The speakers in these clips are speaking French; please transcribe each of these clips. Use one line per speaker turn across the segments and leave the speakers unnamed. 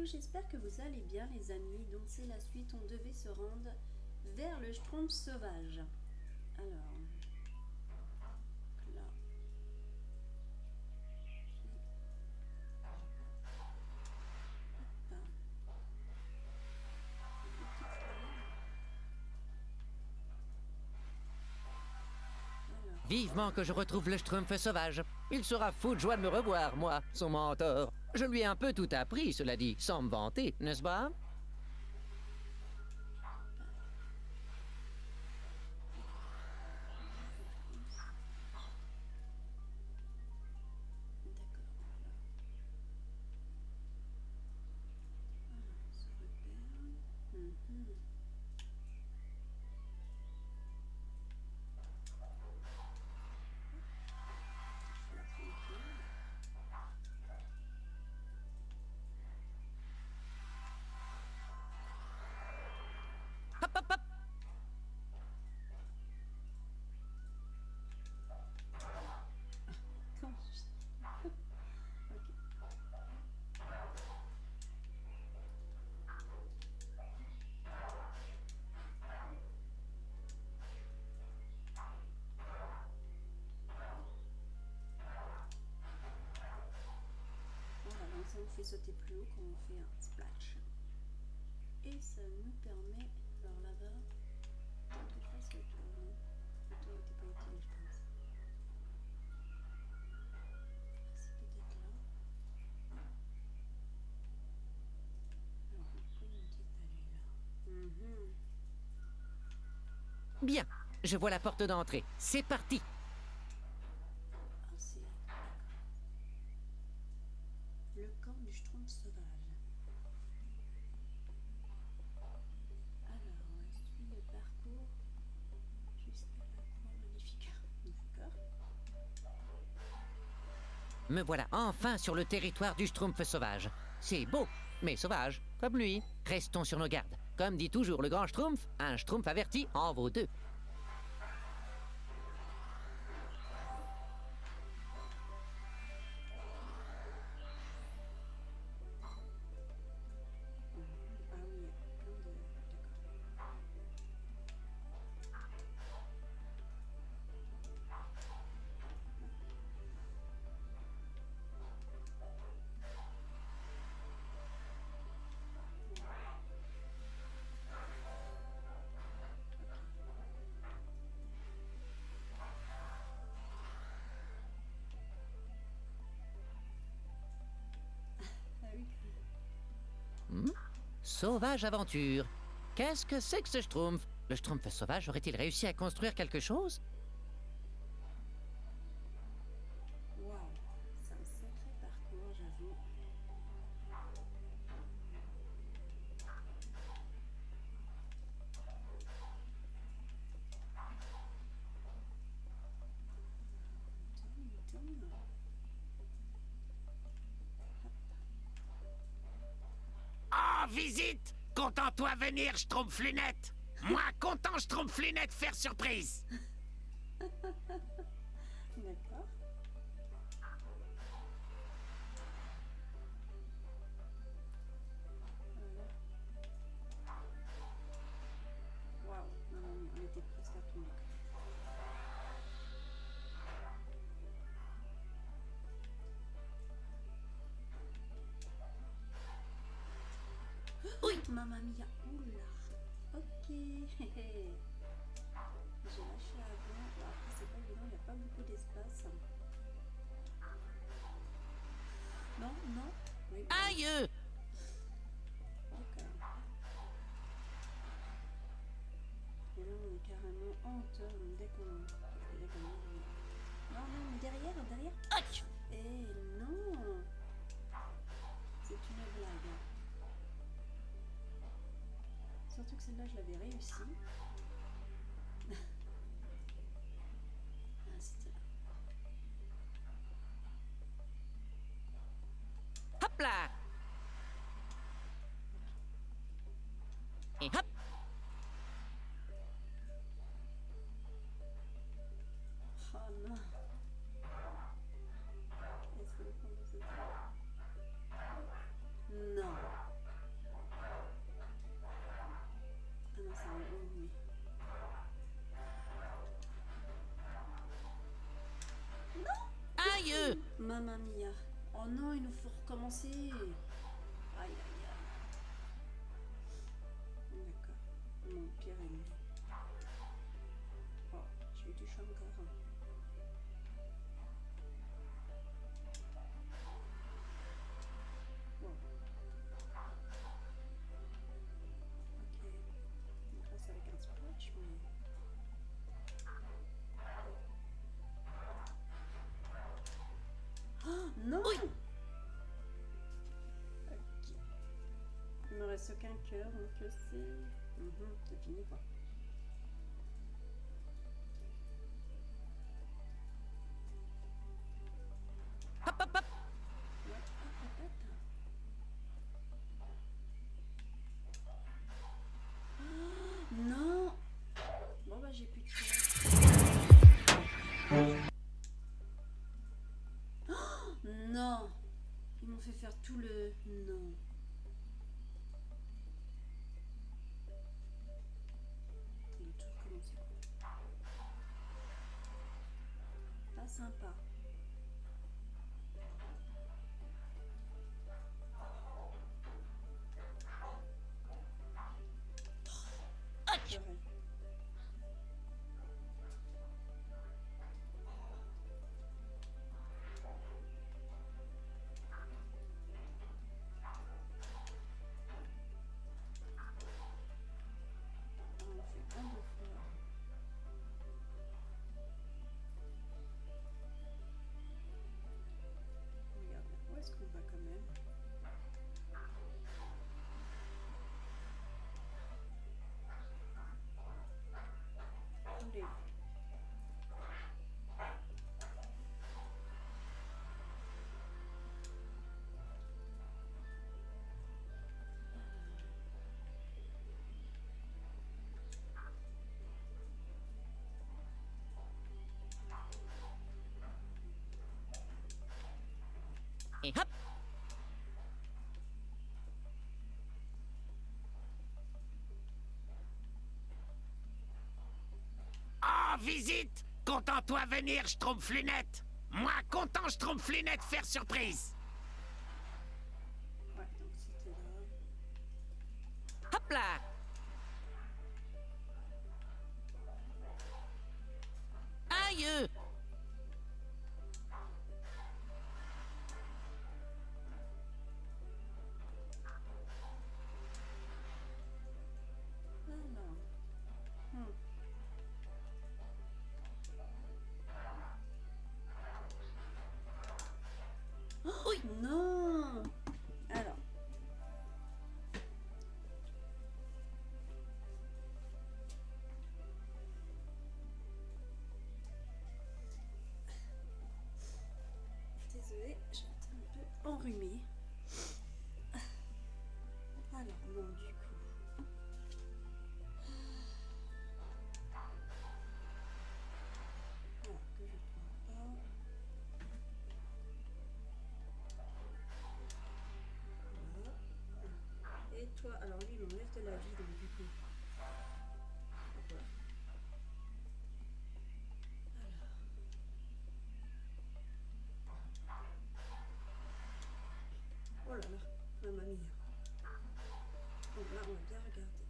j'espère que vous allez bien les amis. Donc c'est la suite, on devait se rendre vers le Schtroumpf sauvage. Alors, là.
Vivement que je retrouve le Schtroumpf sauvage. Il sera fou de joie de me revoir, moi, son mentor. Je lui ai un peu tout appris, cela dit, sans me vanter, n'est-ce pas? Hop, hop, hop!
Voilà, donc ça nous fait sauter plus haut quand on fait un splash. Et ça nous permet, alors là-bas, que je fasse le tour, non? Le tour n'était pas utile, je pense. C'est peut-être là. Alors, pourquoi il me dit d'aller là?
Bien, je vois la porte d'entrée. C'est parti!
Ah, c'est le camp du Schtroumpf sauvage. Alors, on suit le parcours jusqu'à la croix magnifique. D'accord.
Me voilà enfin sur le territoire du Schtroumpf sauvage. C'est beau, mais sauvage, comme lui. Restons sur nos gardes. Comme dit toujours le grand Schtroumpf, un Schtroumpf averti en vaut deux.
Ah oui, il y a plein de... D'accord. Ah oui.
Sauvage aventure. Qu'est-ce que c'est que ce Schtroumpf? Le Schtroumpf sauvage aurait-il réussi à construire quelque chose?
Waouh, c'est un sacré parcours, j'avoue. Il tourne.
Ah, visite! Content-toi venir, Schtroumpf-Lunette! Moi, content, Schtroumpf-Lunette, faire surprise!
D'accord. Voilà. Waouh, non, non, on était presque à tomber.
Oui.
Mamma mia, oula. Ok. J'ai lâché avant. Bon, après, c'est pas évident, il n'y a pas beaucoup d'espace. Non, non. Oui.
Aïe!
D'accord. Et là, on est carrément en hauteur, donc dès qu'on... Non, non, mais derrière, derrière.
Aïe!
Eh non! C'est une blague. Surtout que celle-là, je l'avais réussi. Ah, c'était là.
Hop là! Et hop!
Oh non! Est-ce que le prendre de cette... Non!
Aïe!
Mamma mia. Oh non, il nous faut recommencer. Aïe, aïe, aïe. D'accord. Mon pire ennemi. Oh, j'ai eu du charme encore. Wow. Ok. Donc là, c'est avec un splotch, mais... Oh, non!
Oui.
Ok. Il me reste aucun cœur, donc c'est fini quoi.
Hop, hop, hop!
Ouais, hop, hop, hop. Oh, non! Bon bah j'ai plus de cœur. Oh, non! Ils m'ont fait faire tout le... Non. Il est toujours commencé. Pas sympa.
Aïe!
Purée. On a fait un, deux fois. Regarde, où est-ce qu'on va quand même? Allez.
Et hop!
Oh, visite! Content-toi venir, Schtroumpflinette! Moi, content Schtroumpflinette faire surprise!
Ouais, donc c'était là.
Hop là! Aïe!
Alors.
Oui!
Non! Alors. Désolée, j'étais un peu enrhumée. Alors, bon, du coup. Voilà, que je prends pas. Voilà. Et toi, alors lui, il m'enlève de la vie, donc du coup. Voilà. Alors. Oh là là, mamma mia. Donc là, on va bien regarder.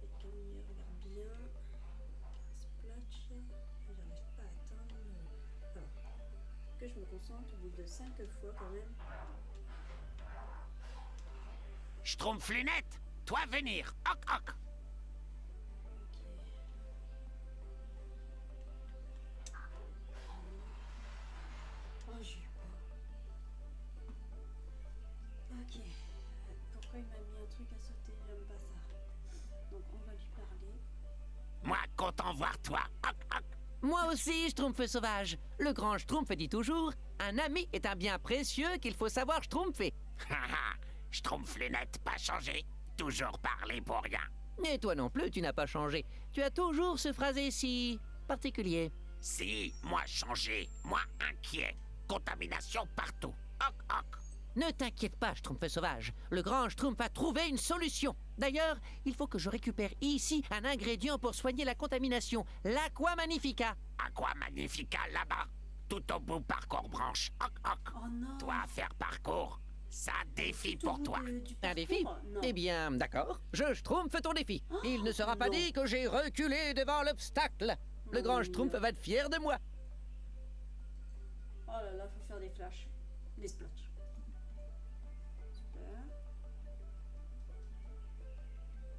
Et Camille regarde bien. Splash. J'arrive pas à atteindre. Alors, que je me concentre au bout de 5 fois quand même.
Schtroumpflinette, toi venir! Hoc, hoc!
Ok. Oh, j'ai eu peur. Ok. Pourquoi il m'a mis un truc à sauter? J'aime pas ça. Donc on va lui parler.
Moi, content voir toi! Hoc, hoc!
Moi aussi, Schtroumpf sauvage. Le grand Schtroumpf dit toujours, un ami est un bien précieux qu'il faut savoir schtroumpfer.
Haha! Schtroumpflinette, pas changé. Toujours parler pour rien.
Et toi non plus, tu n'as pas changé. Tu as toujours ce phrasé si particulier.
Si, moi changé, moi inquiet. Contamination partout. Hoc, hoc!
Ne t'inquiète pas, Schtroumpf sauvage. Le grand Schtroumpf a trouvé une solution. D'ailleurs, il faut que je récupère ici un ingrédient pour soigner la contamination, l'Aqua Magnifica.
Aqua Magnifica là-bas. Tout au bout, parcours branche. Hoc, hoc.
Oh non.
Toi, faire parcours, ça défi
Tout au
pour
bout
toi.
du
Un défi?
parcours? Non.
Eh bien, d'accord. Je schtroumpf ton défi. Il ne sera pas
non.
dit que j'ai reculé devant l'obstacle. Le grand schtroumpf va être fier de moi.
Oh là là, faut faire des flashs. Des splotches. Super.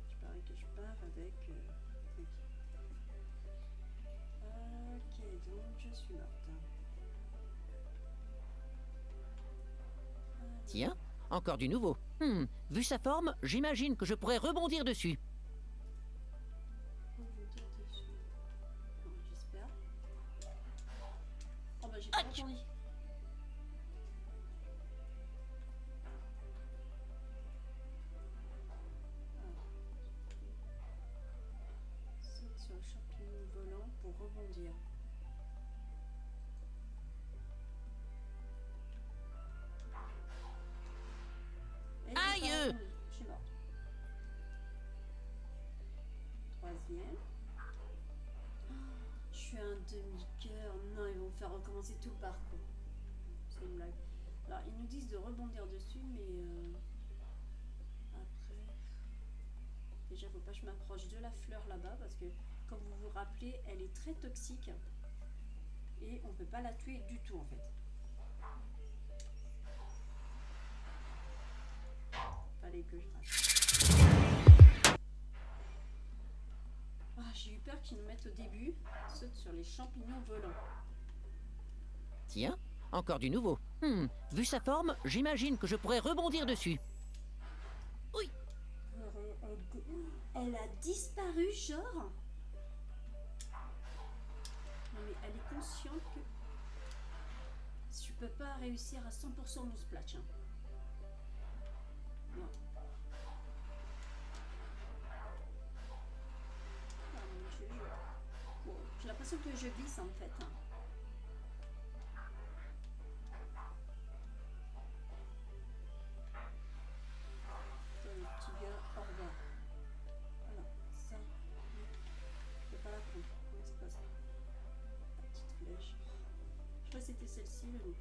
Je parie que je pars avec... Ok, donc je suis morte.
Tiens, encore du nouveau. Vu sa forme, j'imagine que je pourrais rebondir dessus.
Rebondir dessus. Bon, j'espère. Oh bah j'ai pas entendu. Saute sur le champignon volant pour rebondir. Et j'ai pas
Aïe!
rebondi. Je suis morte. Troisième. Je suis un demi-cœur. Non, ils vont faire recommencer tout le parcours. C'est une blague. Alors, ils nous disent de rebondir dessus, mais après. Déjà, faut pas que je m'approche de la fleur là-bas parce que, comme vous vous rappelez, elle est très toxique et on peut pas la tuer du tout en fait. Fallait que je rate. Ah, j'ai eu peur qu'ils nous mettent au début. Saute sur les champignons volants.
Tiens, encore du nouveau. Vu sa forme, j'imagine que je pourrais rebondir dessus. Oui.
Elle a disparu, genre. Non mais elle est consciente que je peux pas réussir à 100% mon splash. Hein. Non. Ah mon dieu, bon, j'ai l'impression que je glisse en fait. Hein. Le petit gars, au revoir. Voilà, ça, je peux pas la prendre. Comment c'est pas ça? La petite flèche. Je crois que c'était celle-ci le nom.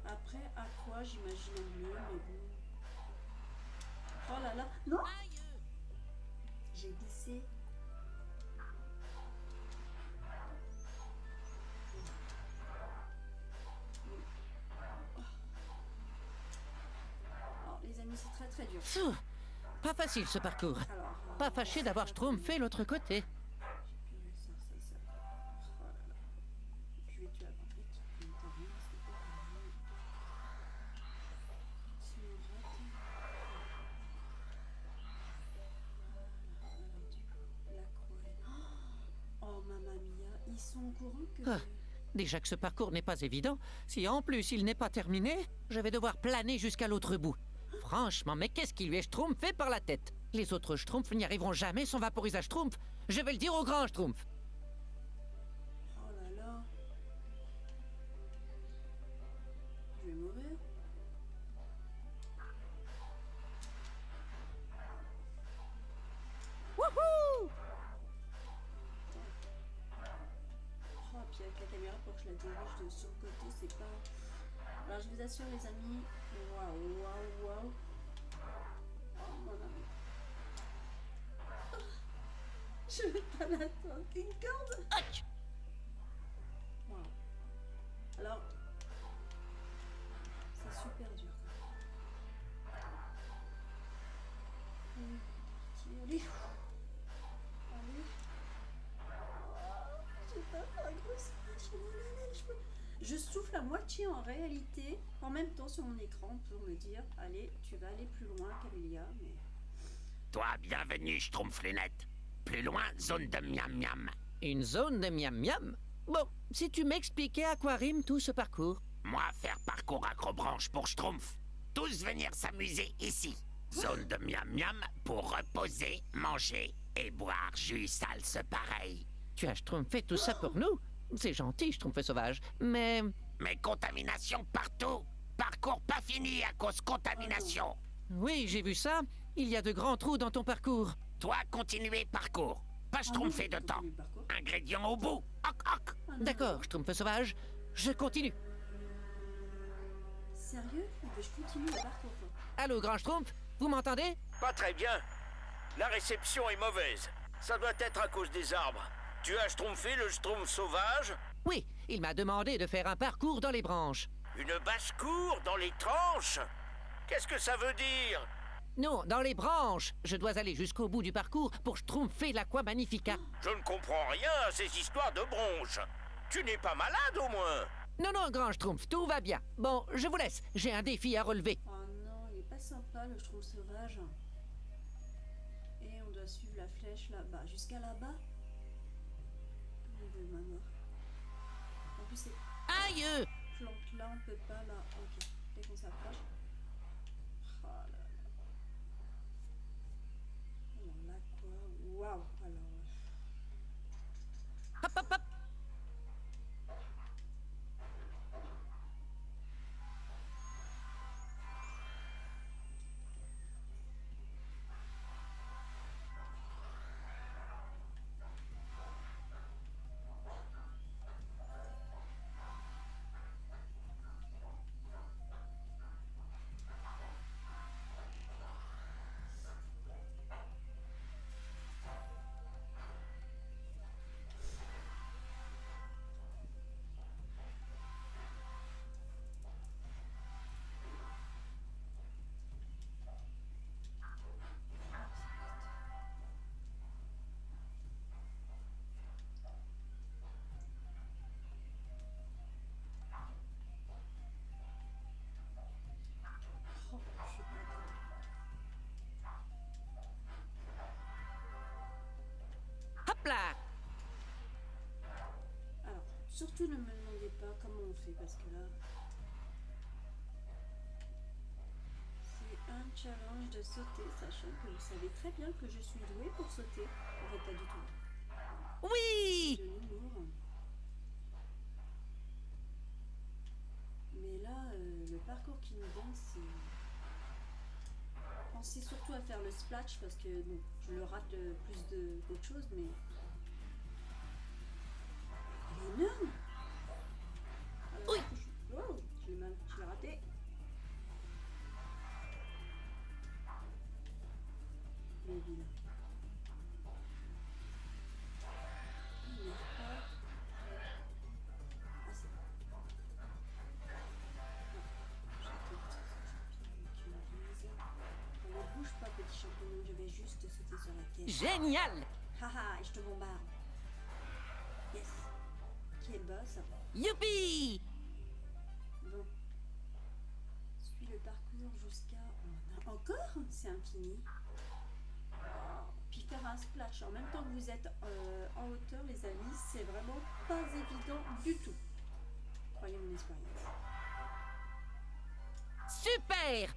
Après, à quoi j'imagine en bleu, mais bon. Oh là là, non! J'ai glissé. Alors, les amis, c'est très très dur.
Pfff, pas facile ce parcours.
Alors,
Pas fâché d'avoir schtroumpfé l'autre côté.
Ça. Oh là là. Je vais tuer avant. Vite. T'as rien, c'est pas grave. Si on rate. Alors, du coup, la croix. Oh, mamma mia, ils sont au courant que.
Ah. Déjà que ce parcours n'est pas évident, si en plus il n'est pas terminé, je vais devoir planer jusqu'à l'autre bout. Franchement, mais qu'est-ce qui lui est schtroumpfé par la tête? Les autres schtroumpfs n'y arriveront jamais sans vaporisage schtroumpf. Je vais le dire au grand schtroumpf.
Oh là là. Je vais mourir.
Wouhou!
Oh, puis avec la caméra pour que je la dirige de sur le côté, c'est pas. Alors je vous assure les amis, waouh. Oh mon ami. Je vais pas l'attendre qu'une corde.
Aïe!
Waouh. Alors, c'est super dur. Allez. Allez. J'ai pas fait un gros splash. Je souffle à moitié en réalité, en même temps sur mon écran pour me dire, allez, tu vas aller plus loin, Camélia, mais...
Toi, bienvenue, Schtroumpflinette. Plus loin, zone de miam miam.
Une zone de miam miam? Bon, si tu m'expliquais à quoi rime tout ce parcours.
Moi, faire parcours acrobranche pour Schtroumpf. Tous venir s'amuser ici. Zone de miam miam pour reposer, manger et boire jus salse pareil.
Tu as schtroumpfé tout ça pour nous? C'est gentil, schtroumpf sauvage, mais...
Mais contamination partout. Parcours pas fini à cause contamination.
Oui, j'ai vu ça. Il y a de grands trous dans ton parcours.
Toi, continuez parcours. Pas schtroumpfer de temps.
Continue le parcours.
Ingrédients au bout. Hoc hoc.
Ah non,
D'accord, schtroumpf sauvage. Je continue.
Sérieux? Mais je continue le parcours, quoi.
Allô, Grand Schtroumpf? Vous m'entendez?
Pas très bien. La réception est mauvaise. Ça doit être à cause des arbres. Tu as schtroumpfé le schtroumpf sauvage?
Oui, il m'a demandé de faire un parcours dans les branches.
Une basse-cour dans les tranches? Qu'est-ce que ça veut dire?
Non, dans les branches. Je dois aller jusqu'au bout du parcours pour schtroumpfer l'Aqua Magnifica.
Je ne comprends rien à ces histoires de bronches. Tu n'es pas malade au moins?
Non, non, Grand Schtroumpf, tout va bien. Bon, je vous laisse. J'ai un défi à relever.
Oh non, il est pas sympa le schtroumpf sauvage. Et on doit suivre la flèche là-bas. Jusqu'à là-bas? Au niveau de ma mort. En plus, ces
Aïe!
plantes là, on peut pas là. Ok, dès qu'on s'approche. Oh là là. Alors là, quoi? Waouh! Alors.
Hop, hop, hop!
Oh, je suis pas
Hop là!
Alors, surtout ne me demandez pas comment on fait parce que là, c'est un challenge de sauter, sachant que vous savez très bien que je suis douée pour sauter. En fait, pas du tout.
Oui!
De l'humour. Mais là, le parcours qu'il nous donne, c'est. Pensez surtout à faire le splash parce que bon, je le rate d'autre chose, mais. Il est énorme! Alors,
Oui.
Oh, je l'ai raté. Il est vilain. Il n'est pas. Ah, c'est bon. Ne bouge pas, petit champignon, je vais juste sauter sur la tête.
Génial!
Haha, et je te bombarde. Yes. Qui est le boss?
Youpi!
Bon. Suis le parcours jusqu'à. Encore? C'est infini. Puis faire un splash en même temps que vous êtes en hauteur, les amis, c'est vraiment pas évident du tout. Croyez mon expérience.
Super!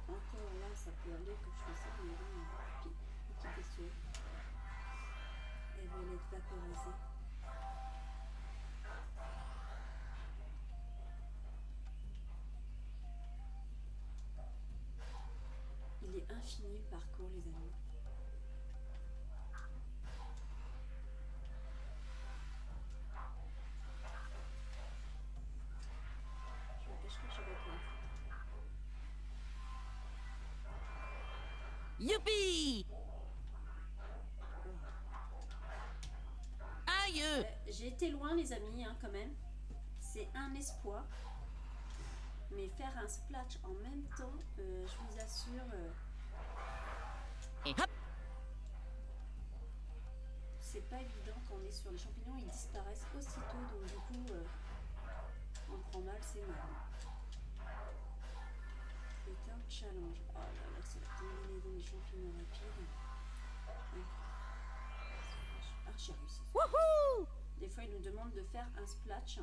Encore là, ça peut aller que je fais ça, mais bon, petit bestiole. Elle veut être vaporisée. Il est infini le parcours, les amis. Je m'empêcherai que je vais pas.
Youpi! Aïe!
J'ai été loin, les amis, hein, quand même. C'est un espoir. Mais faire un splash en même temps, je vous assure,
Et hop!
c'est pas évident quand on est sur les champignons, ils disparaissent aussitôt, donc du coup, on prend mal, c'est mal. C'est un challenge. Oh là là, c'est la combinaison des champignons rapides. Ah, j'ai réussi.
Wouhou!
Des fois, ils nous demandent de faire un splash.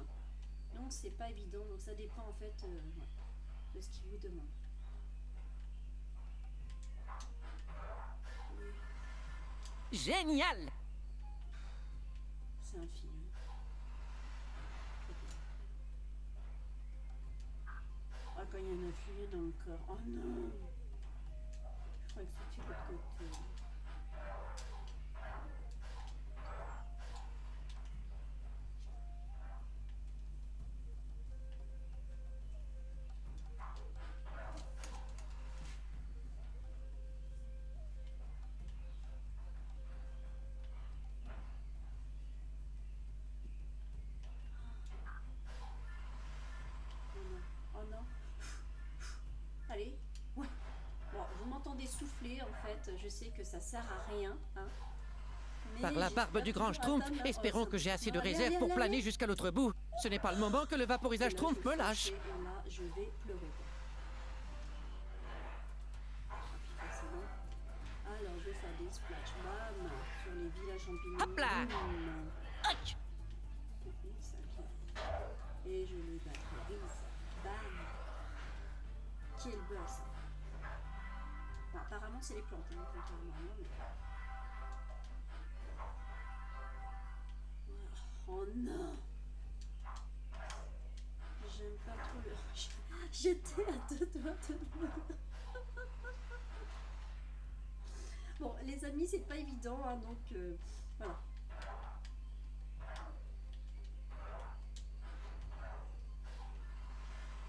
Donc, c'est pas évident. Donc, ça dépend en fait ouais, de ce qu'ils vous demandent. Oui,
Génial!
c'est infini. Ah, quand il y en a plus, il y en a encore. Oh non! Je crois que c'était de l'autre côté. en fait. Je sais que ça sert à rien. Hein. Mais
Par la
j'ai
barbe
pas
du grand
pu
Schtroumpf,
atteindre la
espérons
hausse.
que j'ai assez de
Allez,
réserve
allez,
pour
allez,
planer
allez.
jusqu'à l'autre bout. Ce n'est pas le moment que le vaporisage
Et là,
Schtroumpf
je
me
vais
lâche.
flasher, et là, je vais pleurer. C'est bon. Alors, je vais faire des splash bam sur les villages champignons.
Hop là.
Boum.
Aïe.
Et ça vient. Et je le vaporise. Bam. Quel boss. Bon, apparemment, c'est les plantes, hein, contrairement à moi, mais... Oh non! J'aime pas trop le... J'étais à deux doigts de mourir. Bon, les amis, c'est pas évident, hein, donc voilà.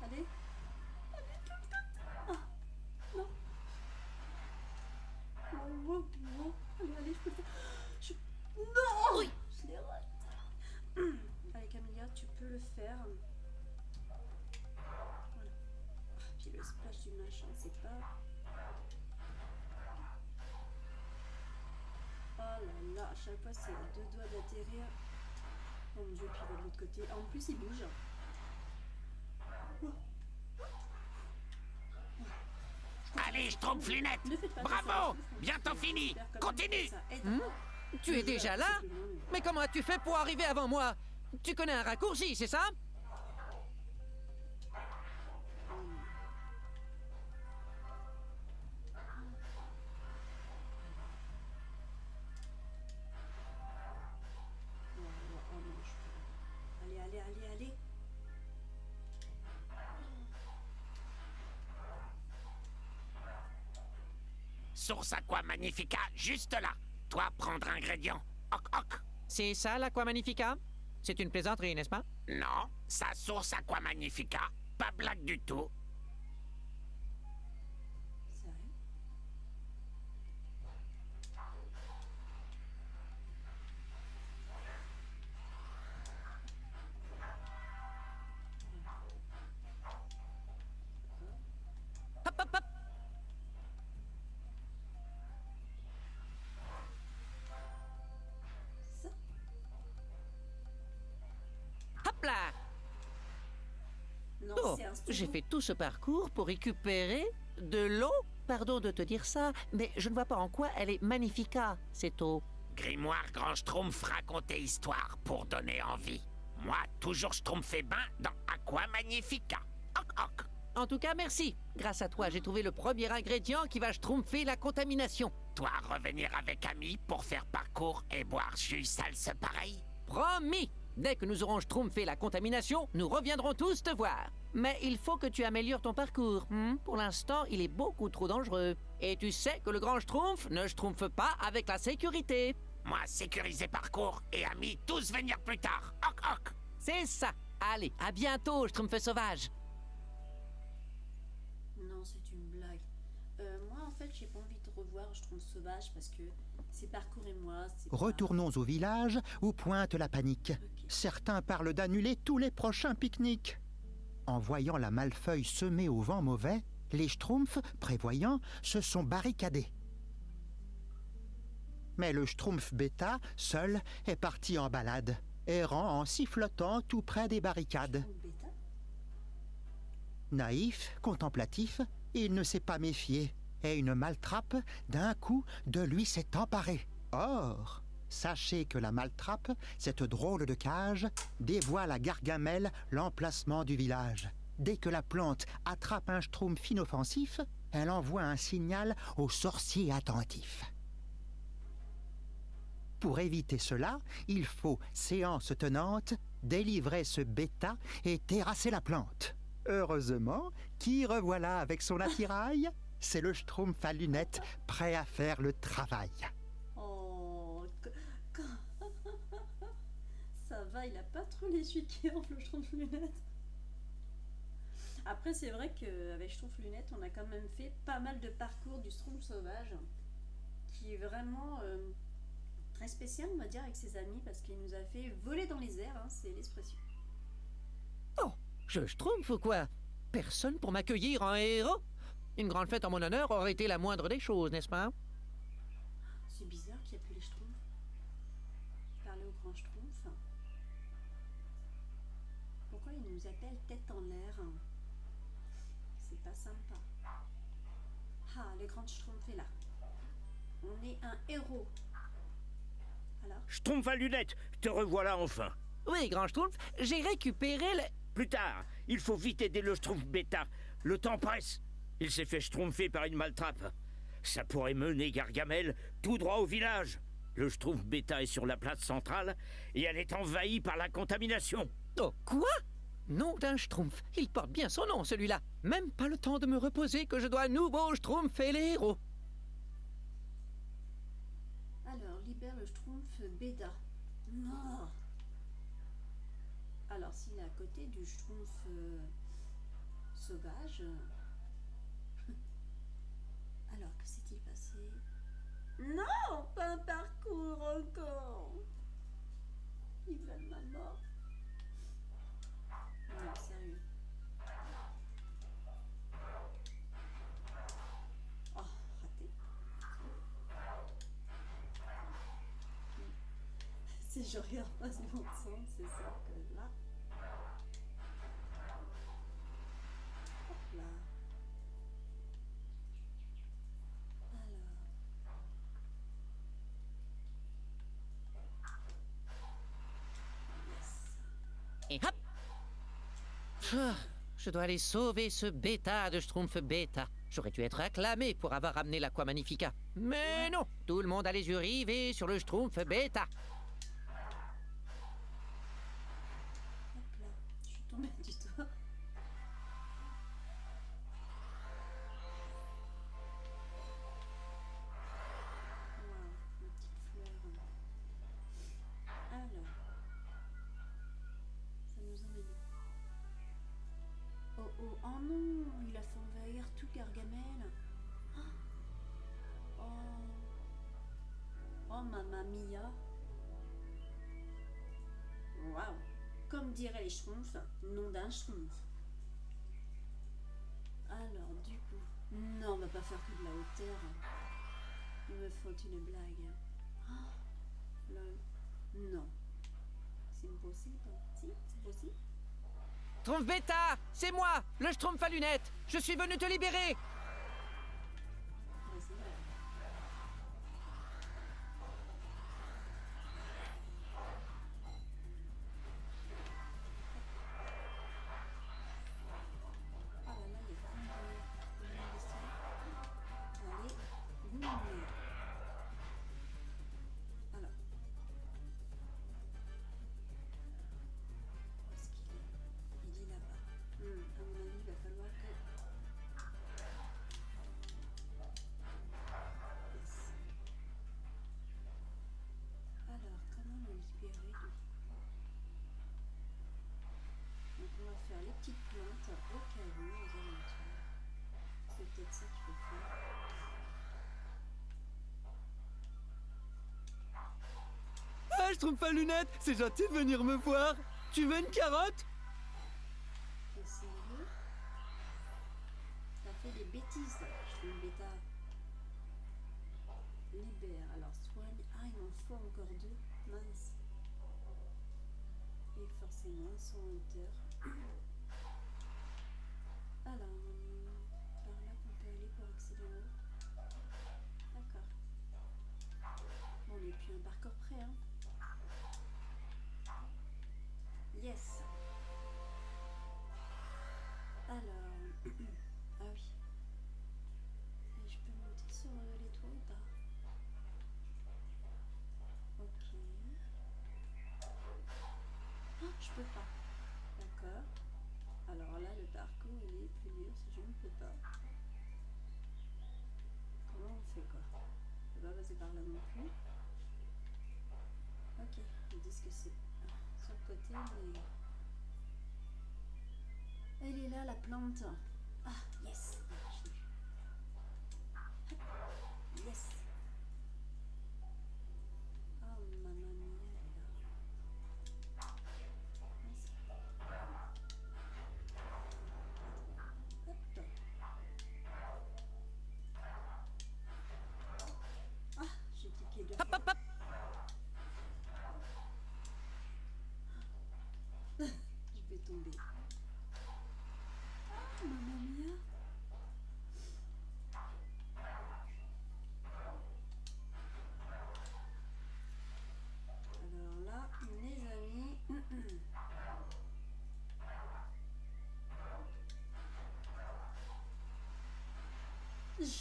Allez. Allez, ah, non. Oh, oh, allez, allez, je peux le faire. Non!
Oui.
Je l'ai raté. Allez, Camélia, tu peux le faire. Voilà. Ah, puis le splash du machin, c'est pas... Oh là là, à chaque fois, c'est à deux doigts d'atterrir. Oh mon dieu, puis il va de l'autre côté. Ah, en plus, il bouge.
Allez, Schtroumpf-Lunette.
Ne faites pas
Bravo.
ça,
Bientôt fini. Continue.
Ça aide.
Tu es déjà là? Mais comment as-tu fait pour arriver avant moi? Tu connais un raccourci, c'est ça?
Allez, allez, allez, allez.
Source Aqua Magnifica, juste là. Toi, prendre ingrédient. Hoc, hoc.
C'est ça l'Aqua Magnifica? C'est une plaisanterie, n'est-ce pas?
Non, sa source Aqua Magnifica. Pas blague du tout.
Sérieux?
Hop, hop, hop.
Ça?
Hop là.
Non,
Oh,
c'est un
j'ai
stylo.
fait tout ce parcours pour récupérer de l'eau? Pardon de te dire ça, mais je ne vois pas en quoi elle est magnifica, cette eau.
Grimoire Grand Schtroumpf raconter histoire pour donner envie. Moi, toujours Schtroumpf bain dans Aqua Magnifica. Hoc, hoc.
En tout cas, merci. Grâce à toi, j'ai trouvé le premier ingrédient qui va schtroumpfer la contamination.
Toi, revenir avec Ami pour faire parcours et boire jus salse pareil.
Promis! Dès que nous aurons schtroumpfé la contamination, nous reviendrons tous te voir. Mais il faut que tu améliores ton parcours. Pour l'instant, il est beaucoup trop dangereux. Et tu sais que le grand schtroumpf ne schtroumpfe pas avec la sécurité.
Moi, sécuriser parcours et Ami tous venir plus tard. Hoc, hoc.
C'est ça. Allez, à bientôt, schtroumpf sauvage.
Non, c'est une blague. Moi, en fait, j'ai pas envie de revoir Schtroumpf sauvage parce que c'est parcours et moi. C'est pas-
Retournons au village où pointe la panique.
Ok.
Certains parlent d'annuler tous les prochains pique-niques. En voyant la malfeuille semée au vent mauvais, les Schtroumpfs, prévoyants, se sont barricadés. Mais le Schtroumpf bêta, seul, est parti en balade, errant en sifflotant tout près des barricades.
Schtroumpf bêta?
Naïf, contemplatif, il ne s'est pas méfié, et une maltrappe, d'un coup, de lui s'est emparée. Or, sachez que la maltrappe, cette drôle de cage, dévoile à Gargamel l'emplacement du village. Dès que la plante attrape un schtroumpf inoffensif, elle envoie un signal aux sorciers attentifs. Pour éviter cela, il faut, séance tenante, délivrer ce bêta et terrasser la plante. Heureusement, qui revoilà avec son attirail? C'est le Schtroumpf à lunettes, prêt à faire le travail.
Oh, ça va, il a pas trop les yeux qui enflent le Schtroumpf lunettes. Après, c'est vrai qu'avec Schtroumpf lunettes, on a quand même fait pas mal de parcours du Schtroumpf sauvage, qui est vraiment très spécial, on va dire, avec ses amis, parce qu'il nous a fait voler dans les airs, hein, c'est l'expression.
Oh, je schtroumpf ou quoi? Personne pour m'accueillir en héros? Une grande fête en mon honneur aurait été la moindre des choses, n'est-ce pas?
C'est bizarre qu'il n'y a plus les Schtroumpfs. Parler au grand Schtroumpf. Pourquoi il nous appelle tête en l'air? C'est pas sympa. Ah, le grand Schtroumpf est là. On est un héros. Alors?
Schtroumpf à lunettes, te revoilà enfin.
Oui, grand Schtroumpf, j'ai récupéré le...
Plus tard, il faut vite aider le Schtroumpf bêta. Le temps presse. Il s'est fait schtroumpfer par une maltrape. Ça pourrait mener Gargamel tout droit au village. Le Schtroumpf bêta est sur la place centrale et elle est envahie par la contamination.
Oh, quoi? Nom d'un Schtroumpf. Il porte bien son nom, celui-là. Même pas le temps de me reposer que je dois à nouveau Schtroumpfer les héros.
Alors, libère le Schtroumpf bêta. Non. Alors, s'il est à côté du Schtroumpf sauvage... Alors, que s'est-il passé? Non, pas un parcours encore. Il va de ma mort. Non, sérieux. Oh, raté. Si je regarde pas ce bon sens, c'est ça que là. Hop là.
Et hop! Ah, je dois aller sauver ce bêta de Schtroumpf bêta. J'aurais dû être acclamé pour avoir ramené l'Aqua Magnifica. Mais non, tout le monde a les yeux rivés sur le Schtroumpf bêta.
Hop là, je suis tombée du toit. Waouh, une petite fleur. Alors, ça nous emmène où? Oh oh, oh non, il a fait envahir tout Gargamel. Oh, oh mamma mia. Waouh, comme diraient les Schtroumpfs, nom d'un Schtroumpf. Alors, du coup, non, on va pas faire que de la hauteur. Ils me font une blague. Oh, non. C'est impossible. Si, c'est possible.
Schtroumpf bêta, c'est moi, le Schtroumpf à lunettes. Je suis venu te libérer.
Ouais, c'est vrai. Ah là là, il y a plein de questions. Allez, boum. Alors. Où est-ce qu'il est? Il est là-bas. À mon avis, il va falloir que... Yes. Alors, comment le libérer du coup? Donc on va faire les petites plantes au cas où, aux alentours. C'est peut-être ça qu'il faut faire.
Ah, Schtroumpf à lunettes, c'est gentil de venir me voir. Tu veux une carotte?
T'es sérieux? T'as fait des bêtises, je suis une bêta. Libère, alors soigne. Ah, il m'en faut encore deux. Mince. Et forcément, ils sont en hauteur. Alors, par là qu'on peut aller pour accéder en haut. D'accord. Bon, on n'est plus un parcours près, hein. Yes. Alors, ah oui. Et je peux monter sur les toits ou pas? Ok. Ah, je peux pas. D'accord. Alors là, le parcours, il est plus dur si je ne peux pas. Comment on fait quoi? Je peux pas passer par là non plus. Ok, ils disent que c'est sur le côté, mais... Elle est là, la plante. Ah, yes. Je l'ai vu. Hop, yes. Oh, mamma mia, elle est là. Mince. Hop.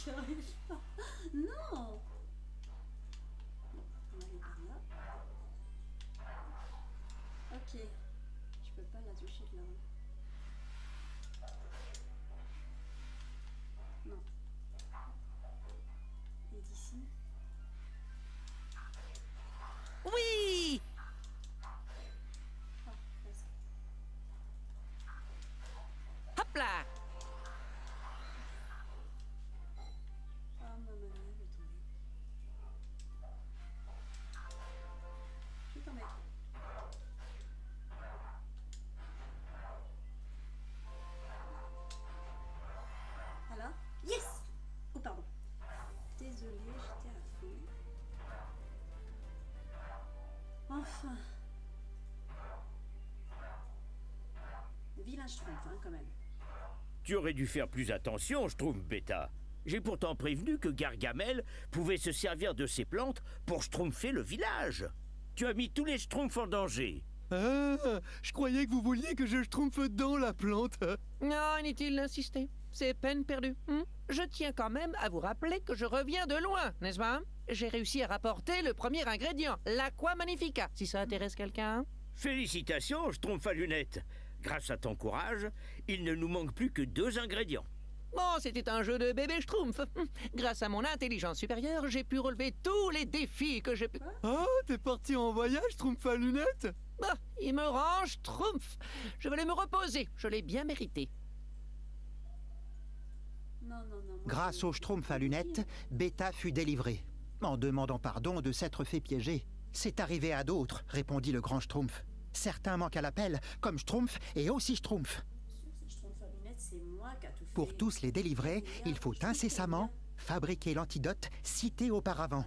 J'arrive pas. Non. Bon, on va aller par là. Ok. Je peux pas la toucher de là-haut. Non. Et d'ici?
Oui!
Ah, là, ça.
Hop là!
Ah, ma maman, elle est tombée. Je suis tombée. Voilà. Yes! Oh, pardon. Désolée, j'étais à fond. Enfin. Vilain schtroumpf, hein, quand même.
Tu aurais dû faire plus attention, Schtroumpf Bêta. J'ai pourtant prévenu que Gargamel pouvait se servir de ces plantes pour schtroumpfer le village. Tu as mis tous les schtroumpfs en danger.
Ah, je croyais que vous vouliez que je schtroumpfe dans la plante.
Non, inutile d'insister. C'est peine perdue. Je tiens quand même à vous rappeler que je reviens de loin, n'est-ce pas? J'ai réussi à rapporter le premier ingrédient, l'Aqua Magnifica, si ça intéresse quelqu'un.
Félicitations, Schtroumpf à lunettes. Grâce à ton courage, il ne nous manque plus que 2 ingrédients.
Bon, c'était un jeu de bébé schtroumpf. Grâce à mon intelligence supérieure, j'ai pu relever tous les défis que j'ai pu...
Ah, t'es parti en voyage, schtroumpf à lunettes?
Bah, il me range schtroumpf. Je voulais me reposer, je l'ai bien mérité.
Non, non, non. moi,
Grâce
je-
au Schtroumpf à lunettes, Bêta fut délivré, en demandant pardon de s'être fait piéger. C'est arrivé à d'autres, répondit le grand Schtroumpf. Certains manquent à l'appel, comme Schtroumpf et aussi Schtroumpf.
Si je trompe à lunettes, c'est moi qui a tout fait.
Pour tous les délivrer, il faut incessamment fabriquer l'antidote cité auparavant.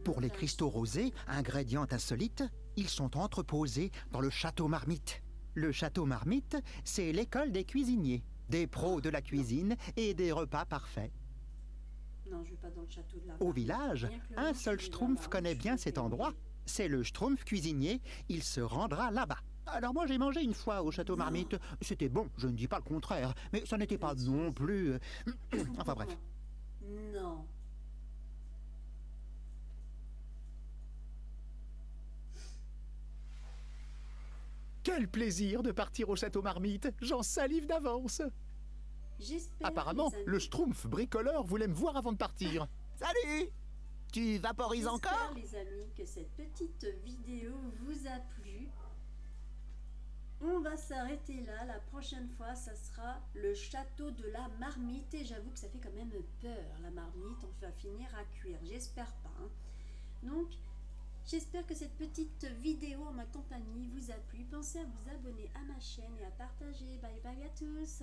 Pour les cristaux rosés, ingrédients insolites, ils sont entreposés dans le château Marmite. Le château Marmite, c'est l'école des cuisiniers, des pros de la cuisine et des repas parfaits.
Non, je vais pas dans le château de la
Au village,
Rien que le
un
nom,
seul
je vais
Schtroumpf
là-bas,
connaît
je
bien
vais
cet
mélanger.
endroit. C'est le Schtroumpf cuisinier, il se rendra là-bas. Alors moi j'ai mangé une fois au château Marmite, c'était bon, je ne dis pas le contraire, mais ça n'était pas non plus... Enfin bref.
Non.
Quel plaisir de partir au château Marmite. J'en salive d'avance.
J'espère.
Apparemment,
les amis-
le schtroumpf bricoleur voulait me voir avant de partir.
Salut! Tu vaporises encore?
J'espère, les amis, que cette petite vidéo vous a plu. On va s'arrêter là. La prochaine fois, ça sera le château de la marmite. Et j'avoue que ça fait quand même peur, la marmite. On va finir à cuire. J'espère pas. Hein. Donc, j'espère que cette petite vidéo en ma compagnie vous a plu. Pensez à vous abonner à ma chaîne et à partager. Bye bye à tous.